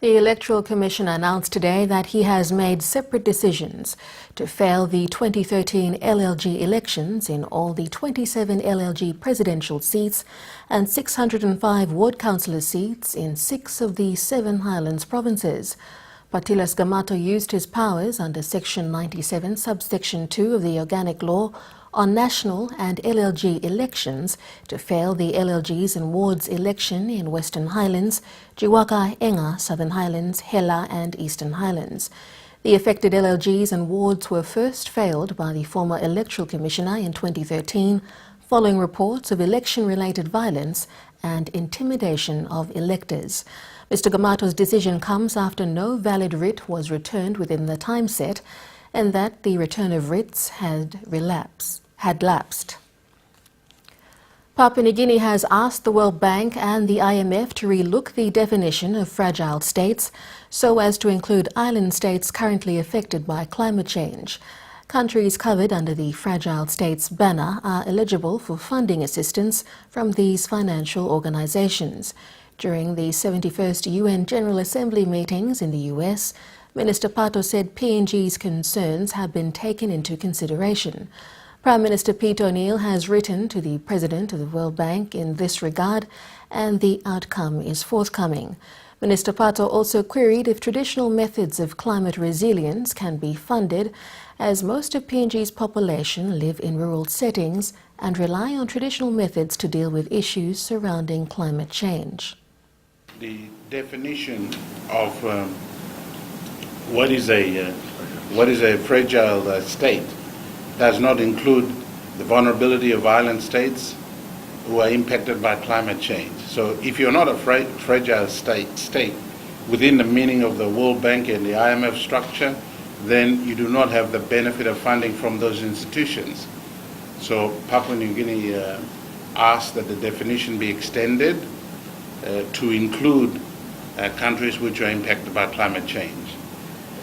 The Electoral Commission announced today that he has made separate decisions to fail the 2013 LLG elections in all the 27 LLG presidential seats and 605 ward councillor seats in 6 of the 7 Highlands provinces. Patilas Gamato used his powers under Section 97, subsection 2 of the Organic Law on national and LLG elections to fail the LLGs and wards election in Western Highlands, Jiwaka, Enga, Southern Highlands, Hela and Eastern Highlands. The affected LLGs and wards were first failed by the former Electoral Commissioner in 2013 following reports of election-related violence and intimidation of electors. Mr. Gamato's decision comes after no valid writ was returned within the time set and that the return of writs had lapsed. Papua New Guinea has asked the World Bank and the IMF to relook the definition of fragile states so as to include island states currently affected by climate change. Countries covered under the Fragile States banner are eligible for funding assistance from these financial organizations. During the 71st UN General Assembly meetings in the US, Minister Pato said PNG's concerns have been taken into consideration. Prime Minister Pete O'Neill has written to the President of the World Bank in this regard, and the outcome is forthcoming. Minister Pato also queried if traditional methods of climate resilience can be funded, as most of PNG's population live in rural settings and rely on traditional methods to deal with issues surrounding climate change. The definition of what is a fragile state does not include the vulnerability of island states who are impacted by climate change. So if you're not a fragile state within the meaning of the World Bank and the IMF structure, then you do not have the benefit of funding from those institutions. So Papua New Guinea asked that the definition be extended to include countries which are impacted by climate change.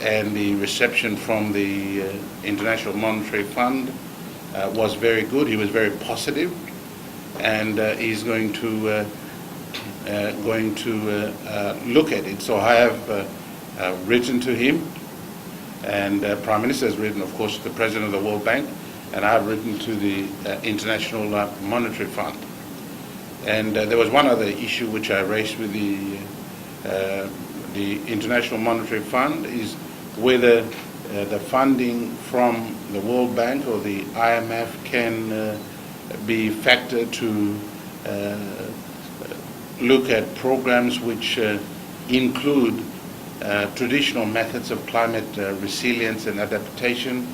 And the reception from the International Monetary Fund was very good. He was very positive, and he's going to look at it. So I have written to him, and Prime Minister has written, of course, to the President of the World Bank, and I have written to the International Monetary Fund. And there was one other issue which I raised with the International Monetary Fund, is whether the funding from the World Bank or the IMF can be factored to look at programs which include traditional methods of climate resilience and adaptation,